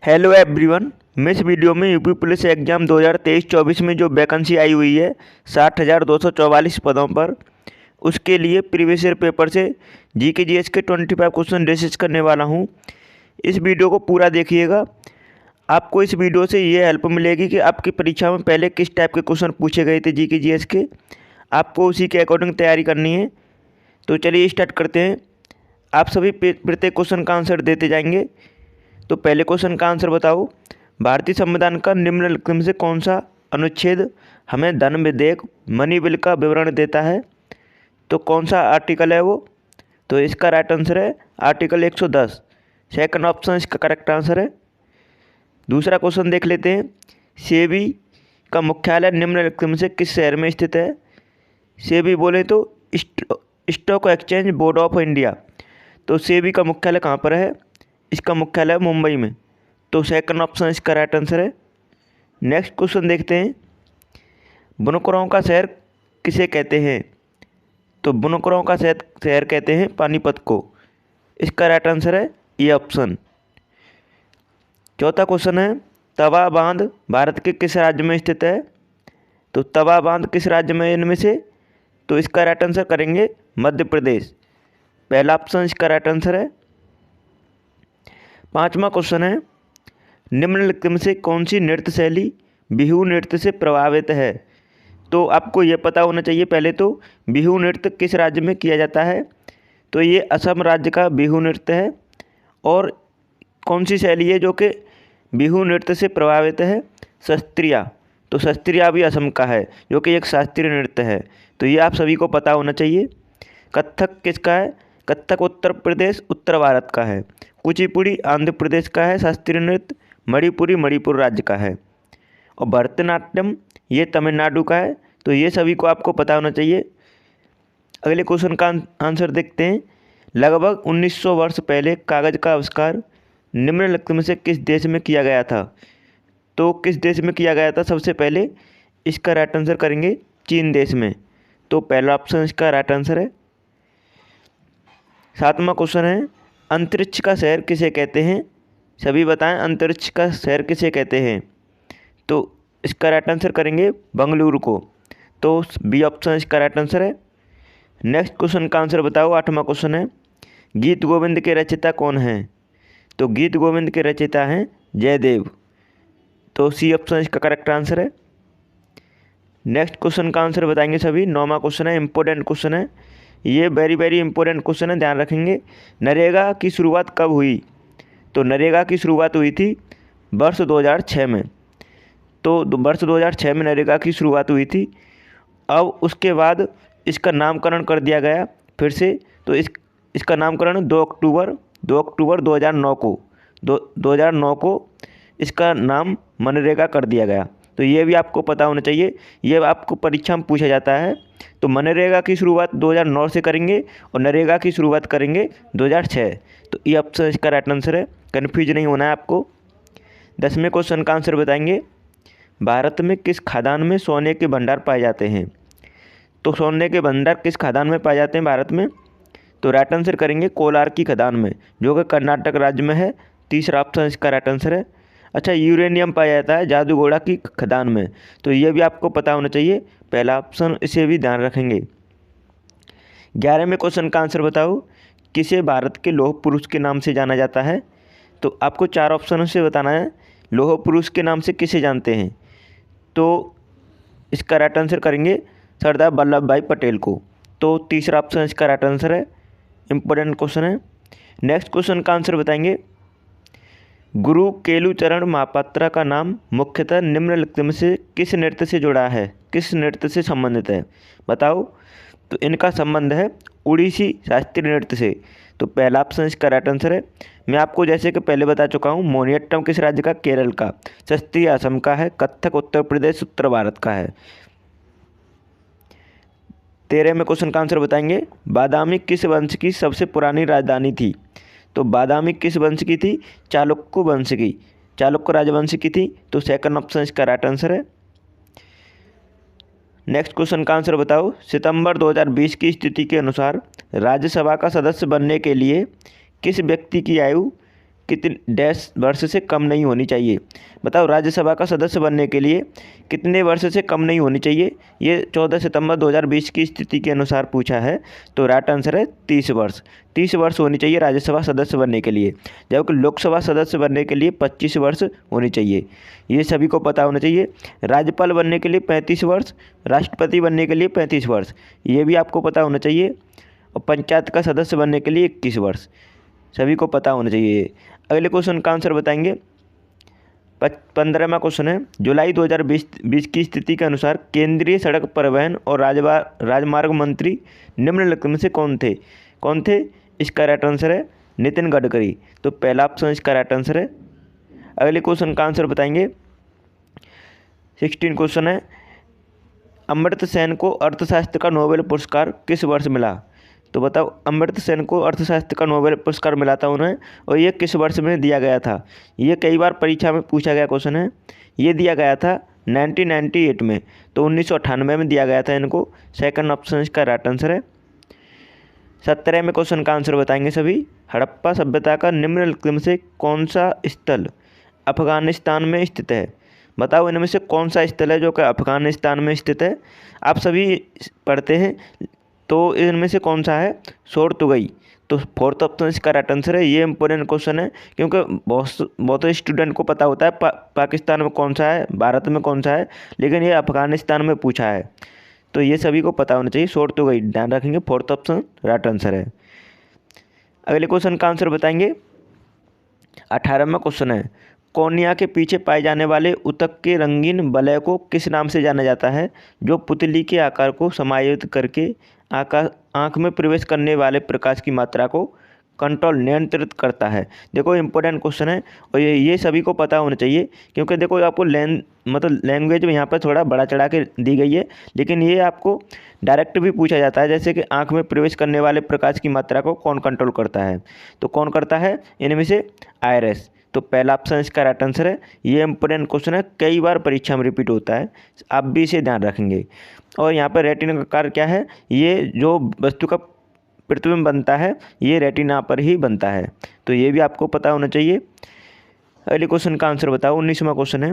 Hello everyone. मैं इस video में यूपी पुलिस एग्जाम 2023-24 में जो वैकेंसी आई हुई है 60,244 पदों पर, उसके लिए प्रीवियस ईयर पेपर से जीके जीएस के 25 क्वेश्चन डिस्कस करने वाला हूं। इस वीडियो को पूरा देखिएगा। आपको इस वीडियो से ये हेल्प मिलेगी कि आपकी परीक्षा में पहले किस टाइप के क्वेश्चन पूछे गए थे जीके जीएस के, आपको उसी के अकॉर्डिंग तैयारी करनी है। तो चलिए स्टार्ट करते हैं। आप सभी प्रत्येक क्वेश्चन का आंसर देते जाएंगे। तो पहले क्वेश्चन का आंसर बताओ। भारतीय संविधान का निम्नलिखित में से कौन सा अनुच्छेद हमें धन विधेयक मनी बिल का विवरण देता है? तो कौन सा आर्टिकल है वो? तो इसका राइट आंसर है आर्टिकल 110। सेकंड ऑप्शन इसका करेक्ट आंसर है। दूसरा क्वेश्चन देख लेते हैं। सेबी का मुख्यालय निम्नलिखित में से किस शहर में स्थित है? सेबी बोले तो stock exchange board of India. तो सेबी का मुख्यालय कहाँ पर है? इसका मुख्यालय मुंबई में। तो सेकंड ऑप्शन इसका राइट आंसर है। नेक्स्ट क्वेश्चन देखते हैं। बुनकरों का शहर किसे कहते हैं? तो बुनकरों का शहर कहते हैं पानीपत को। इसका राइट आंसर है ये ऑप्शन। चौथा क्वेश्चन है, तवा बांध भारत के किस राज्य में स्थित है? तो तवा बांध किस राज्य में इनमें से? तो इसका राइट आंसर करेंगे मध्य प्रदेश। पहला ऑप्शन इसका राइट आंसर है। पांचवा क्वेश्चन है, निम्नलिखित में से कौन सी नृत्य शैली बिहू नृत्य से प्रभावित है? तो आपको ये पता होना चाहिए पहले तो बिहू नृत्य किस राज्य में किया जाता है। तो ये असम राज्य का बिहू नृत्य है। और कौन सी शैली है जो कि बिहू नृत्य से प्रभावित है? शास्त्रीय। तो शास्त्रीय भी असम का है जो कि एक शास्त्रीय नृत्य है। तो ये आप सभी को पता होना चाहिए। कथक किसका है? कथक उत्तर प्रदेश उत्तर भारत का है। कुचिपुड़ी आंध्र प्रदेश का है शास्त्रीय नृत्य। मणिपुरी मणिपुर राज्य का है। और भरतनाट्यम ये तमिलनाडु का है। तो ये सभी को आपको पता होना चाहिए। अगले क्वेश्चन का आंसर देखते हैं। लगभग 1900 वर्ष पहले कागज़ का आविष्कार निम्नलिखित में से किस देश में किया गया था? तो किस देश में किया गया था सबसे पहले? इसका राइट आंसर करेंगे चीन देश में। तो पहला ऑप्शन इसका राइट आंसर है। सातवां क्वेश्चन है, अंतरिक्ष का शहर किसे कहते हैं? सभी बताएं अंतरिक्ष का शहर किसे कहते हैं? तो इसका राइट आंसर करेंगे बंगलुरु को। तो बी ऑप्शन इसका राइट आंसर है। नेक्स्ट क्वेश्चन का आंसर बताओ। आठवां क्वेश्चन है, गीत गोविंद के रचयिता कौन हैं? तो गीत गोविंद के रचयिता हैं जयदेव। तो सी ऑप्शन इसका करेक्ट आंसर है। नेक्स्ट क्वेश्चन का आंसर बताएंगे सभी। नौवां क्वेश्चन है, इंपॉर्टेंट क्वेश्चन है। ये वेरी इंपॉर्टेंट क्वेश्चन है, ध्यान रखेंगे। नरेगा की शुरुआत कब हुई? तो नरेगा की शुरुआत हुई थी वर्ष 2006 में। तो वर्ष 2006 में नरेगा की शुरुआत हुई थी। अब उसके बाद इसका नामकरण कर दिया गया फिर से। तो इसका नामकरण 2 अक्टूबर 2009 को 2009 को इसका नाम मनरेगा कर दिया गया। तो ये भी आपको पता होना चाहिए, ये आपको परीक्षा में पूछा जाता है। तो मनरेगा की शुरुआत 2009 से करेंगे और नरेगा की शुरुआत करेंगे 2006। तो ये ऑप्शन इसका राइट आंसर है, कन्फ्यूज नहीं होना है आपको। 10वें क्वेश्चन का आंसर बताएंगे। भारत में किस खदान में सोने के भंडार पाए जाते हैं? तो सोने के भंडार किस खदान में पाए जाते हैं भारत में? तो राइट आंसर करेंगे कोलार की खदान में, जो कि कर्नाटक राज्य में है। तीसरा ऑप्शन इसका राइट आंसर है। अच्छा, यूरेनियम पाया जाता है जादूगोड़ा की खदान में। तो ये भी आपको पता होना चाहिए, पहला ऑप्शन, इसे भी ध्यान रखेंगे। 11वें क्वेश्चन का आंसर बताओ। किसे भारत के लौह पुरुष के नाम से जाना जाता है? तो आपको 4 ऑप्शनों से बताना है लौह पुरुष के नाम से किसे जानते हैं। तो इसका राइट आंसर करेंगे सरदार वल्लभ भाई पटेल को। तो तीसरा ऑप्शन इसका राइट आंसर है। इंपॉर्टेंट क्वेश्चन है। नेक्स्ट क्वेश्चन का आंसर बताएंगे। गुरु केलुचरण महापात्रा का नाम मुख्यतः निम्नलिखित में से किस नृत्य से जुड़ा है, किस नृत्य से संबंधित है? बताओ। तो इनका संबंध है उड़ीसी शास्त्रीय नृत्य से। तो पहला ऑप्शन इसका राइट आंसर है। मैं आपको जैसे कि पहले बता चुका हूँ, मोहिनीअट्टम किस राज्य का? केरल का। शास्त्रीय असम का है। कथक उत्तर प्रदेश उत्तर भारत का है। 13वें क्वेश्चन का आंसर बताएंगे। बादामी किस वंश की सबसे पुरानी राजधानी थी? तो बादामी किस वंश की थी? चालुक्य वंश की, चालुक्य राजवंश की थी। तो सेकंड ऑप्शन इसका राइट आंसर है। नेक्स्ट क्वेश्चन का आंसर बताओ। सितंबर 2020 की स्थिति के अनुसार राज्यसभा का सदस्य बनने के लिए किस व्यक्ति की आयु कितने डैश वर्ष से कम नहीं होनी चाहिए। बताओ राज्यसभा का सदस्य बनने के लिए कितने वर्ष से कम नहीं होनी चाहिए। ये 14 सितंबर 2020 की स्थिति के अनुसार पूछा है। तो राइट आंसर है 30 वर्ष। 30 वर्ष होनी चाहिए राज्यसभा सदस्य बनने के लिए, जबकि लोकसभा सदस्य बनने के लिए 25 वर्ष होनी चाहिए। ये सभी को पता होना चाहिए। राज्यपाल बनने के लिए 35 वर्ष, राष्ट्रपति बनने के लिए 35 वर्ष, ये भी आपको पता होना चाहिए। और पंचायत का सदस्य बनने के लिए 21 वर्ष, सभी को पता होना चाहिए। अगले क्वेश्चन का आंसर बताएंगे। 15वां क्वेश्चन है, जुलाई 2020 की स्थिति के अनुसार केंद्रीय सड़क परिवहन और राजमार्ग मंत्री निम्नलिखित में से कौन थे। इसका राइट आंसर है नितिन गडकरी। तो पहला ऑप्शन इसका राइट आंसर है। अगले क्वेश्चन का आंसर बताएंगे। 16 क्वेश्चन है, अमर्त्य सेन को अर्थशास्त्र का नोबेल पुरस्कार किस वर्ष मिला। तो बताओ, अमर्त्य सेन को अर्थशास्त्र का नोबेल पुरस्कार मिला था उन्हें, और ये किस वर्ष में दिया गया था। ये कई बार परीक्षा में पूछा गया क्वेश्चन है। ये दिया गया था 1998 में, तो 1998 में दिया गया था इनको। सेकंड ऑप्शन इसका राइट आंसर है। 17वें क्वेश्चन का आंसर बताएंगे सभी। हड़प्पा सभ्यता का निम्नलिखित में से कौन सा स्थल अफगानिस्तान में स्थित है। बताओ इनमें से कौन सा स्थल है जो कि अफगानिस्तान में स्थित है। आप सभी पढ़ते हैं, तो इनमें से कौन सा है। सोरतुगई। तो फोर्थ ऑप्शन इसका राइट आंसर है। ये इंपॉर्टेंट क्वेश्चन है, क्योंकि बहुत स्टूडेंट को पता होता है पाकिस्तान में कौन सा है, भारत में कौन सा है, लेकिन ये अफगानिस्तान में पूछा है। तो ये सभी को पता होना चाहिए। सोरतुगई ध्यान रखेंगे, फोर्थ ऑप्शन राइट आंसर है। अगले क्वेश्चन का आंसर बताएंगे। 18वां क्वेश्चन है, कोर्निया के पीछे पाए जाने वाले ऊतक के रंगीन वलय को किस नाम से जाना जाता है, जो पुतली के आकार को समायोजित करके आँख में प्रवेश करने वाले प्रकाश की मात्रा को नियंत्रित करता है। देखो इंपॉर्टेंट क्वेश्चन है, और ये सभी को पता होना चाहिए, क्योंकि देखो आपको लैंग्वेज में यहाँ पर थोड़ा बड़ा चढ़ा के दी गई है, लेकिन ये आपको डायरेक्ट भी पूछा जाता है, जैसे कि आँख में प्रवेश करने वाले प्रकाश की मात्रा को कौन कंट्रोल करता है। तो कौन करता है इनमें से, आयरिस। तो पहला ऑप्शन इसका राइट आंसर है। ये इंपॉर्टेंट क्वेश्चन है, कई बार परीक्षा में रिपीट होता है, आप भी इसे ध्यान रखेंगे। और यहाँ पर रेटिना का कार्य क्या है, ये जो वस्तु का प्रतिबिंब बनता है ये रेटिना पर ही बनता है, तो ये भी आपको पता होना चाहिए। अगले क्वेश्चन का आंसर बताओ। 19वां क्वेश्चन है,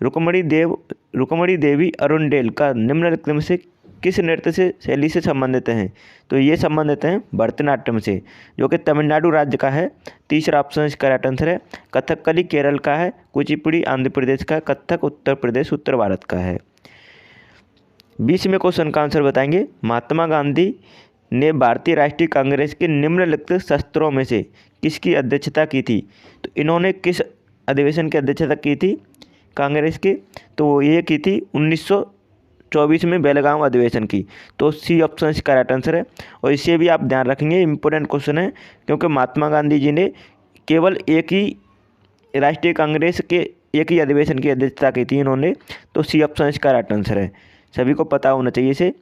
रुक्मिणी देवी अरुंडेल का निम्नलिखित में से किस नृत्य से शैली से संबंधित हैं। तो ये संबंधित हैं भरतनाट्यम से, जो कि तमिलनाडु राज्य का है। तीसरा ऑप्शन इसका राइट आंसर है। कथकली केरल का है, कुचिपुड़ी आंध्र प्रदेश का, कथक उत्तर प्रदेश उत्तर भारत का है। 20वें क्वेश्चन का आंसर बताएंगे। महात्मा गांधी ने भारतीय राष्ट्रीय कांग्रेस के निम्नलिखित सत्रों में से किसकी अध्यक्षता की थी। तो इन्होंने किस अधिवेशन की अध्यक्षता की थी कांग्रेस की, तो ये की थी 1924 में बेलगांव अधिवेशन की। तो सी ऑप्शन इसका राइट आंसर है। और इसे भी आप ध्यान रखेंगे, इंपॉर्टेंट क्वेश्चन है, क्योंकि महात्मा गांधी जी ने केवल एक ही राष्ट्रीय कांग्रेस के एक ही अधिवेशन की अध्यक्षता की थी इन्होंने। तो सी ऑप्शन इसका राइट आंसर है, सभी को पता होना चाहिए इसे।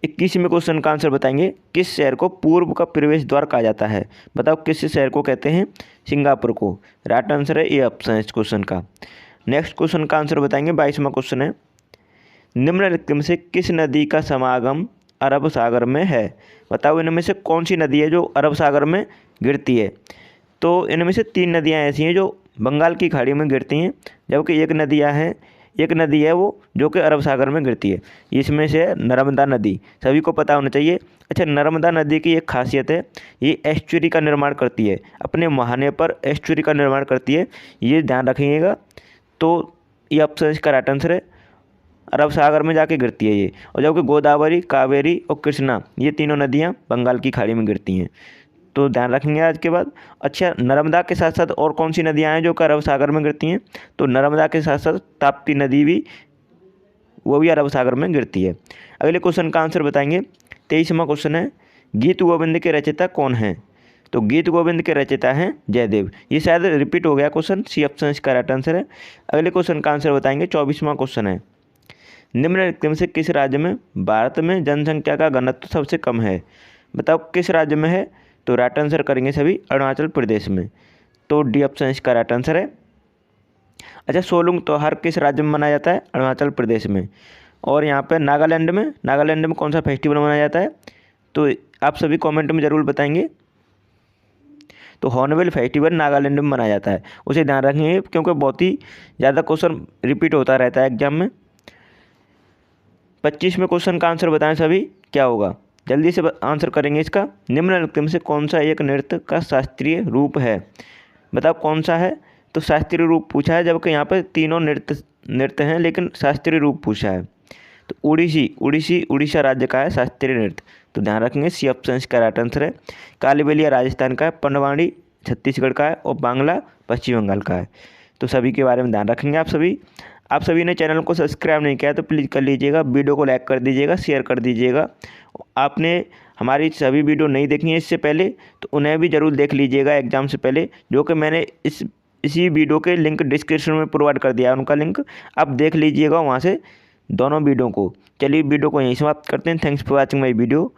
21वें क्वेश्चन का आंसर बताएंगे। किस शहर को पूर्व का प्रवेश द्वार कहा जाता है। बताओ किस शहर को कहते हैं, सिंगापुर को। राइट आंसर है ए ऑप्शन इस क्वेश्चन का। नेक्स्ट क्वेश्चन का आंसर बताएंगे। 22वां क्वेश्चन है, निम्नलिखित में से किस नदी का समागम अरब सागर में है। बताओ इनमें से कौन सी नदी है जो अरब सागर में गिरती है। तो इनमें से 3 नदियाँ ऐसी हैं जो बंगाल की खाड़ी में गिरती हैं, जबकि एक नदी है वो जो कि अरब सागर में गिरती है। इसमें से नर्मदा नदी, सभी को पता होना चाहिए। अच्छा, नर्मदा नदी की एक खासियत है, ये एस्चुरी का निर्माण करती है, अपने मुहाने पर एस्चुरी का निर्माण करती है, ये ध्यान रखिएगा। तो ये ऑप्शन इसका राइट आंसर है, अरब सागर में जाके गिरती है ये। और जबकि गोदावरी, कावेरी और कृष्णा, ये तीनों नदियाँ बंगाल की खाड़ी में गिरती हैं, तो ध्यान रखेंगे आज के बाद। अच्छा, नर्मदा के साथ साथ और कौन सी नदियाँ हैं जो कि अरब सागर में गिरती हैं। तो नर्मदा के साथ साथ ताप्ती नदी भी, वो भी अरब सागर में गिरती है। अगले क्वेश्चन का आंसर बताएंगे। 23वां क्वेश्चन है, गीत गोविंद के रचयिता कौन हैं। तो गीत गोविंद के रचयिता हैं जयदेव। ये शायद रिपीट हो गया क्वेश्चन, सी ऑप्शन इसका राइट आंसर है। अगले क्वेश्चन का आंसर बताएंगे। 24वां क्वेश्चन है, निम्नलिखित में से किस राज्य में भारत में जनसंख्या का घनत्व सबसे कम है। बताओ किस राज्य में है। तो राइट आंसर करेंगे सभी, अरुणाचल प्रदेश में। तो डी ऑप्शन इसका राइट आंसर है। अच्छा, सोलुंग त्योहार किस राज्य में मनाया जाता है। अरुणाचल प्रदेश में। और यहाँ पे नागालैंड में कौन सा फेस्टिवल मनाया जाता है, तो आप सभी कमेंट में ज़रूर बताएंगे। तो हॉर्नबिल फेस्टिवल नागालैंड में मनाया जाता है, उसे ध्यान रखेंगे क्योंकि बहुत ही ज़्यादा क्वेश्चन रिपीट होता रहता है एग्जाम में। 25वें क्वेश्चन का आंसर बताएं सभी, क्या होगा, जल्दी से आंसर करेंगे इसका। निम्नलिखित में से कौन सा एक नृत्य का शास्त्रीय रूप है, बताओ कौन सा है। तो शास्त्रीय रूप पूछा है, जबकि यहाँ पर तीनों नृत्य हैं लेकिन शास्त्रीय रूप पूछा है। तो उड़ीसी उड़ीसा राज्य का है शास्त्रीय नृत्य, तो ध्यान रखेंगे सी ऑप्शन इसका राइट आंसर है। कालीबेलिया राजस्थान का है, पंडवानी छत्तीसगढ़ का है और बांग्ला पश्चिम बंगाल का है। तो सभी के बारे में ध्यान रखेंगे आप सभी ने चैनल को सब्सक्राइब नहीं किया तो प्लीज़ कर लीजिएगा, वीडियो को लाइक कर दीजिएगा, शेयर कर दीजिएगा। आपने हमारी सभी वीडियो नहीं देखी है इससे पहले तो उन्हें भी ज़रूर देख लीजिएगा एग्ज़ाम से पहले, जो कि मैंने इसी वीडियो के लिंक डिस्क्रिप्शन में प्रोवाइड कर दिया है, उनका लिंक आप देख लीजिएगा वहाँ से दोनों वीडियो को। चलिए वीडियो को यहीं समाप्त करते हैं। Thanks for watching my video.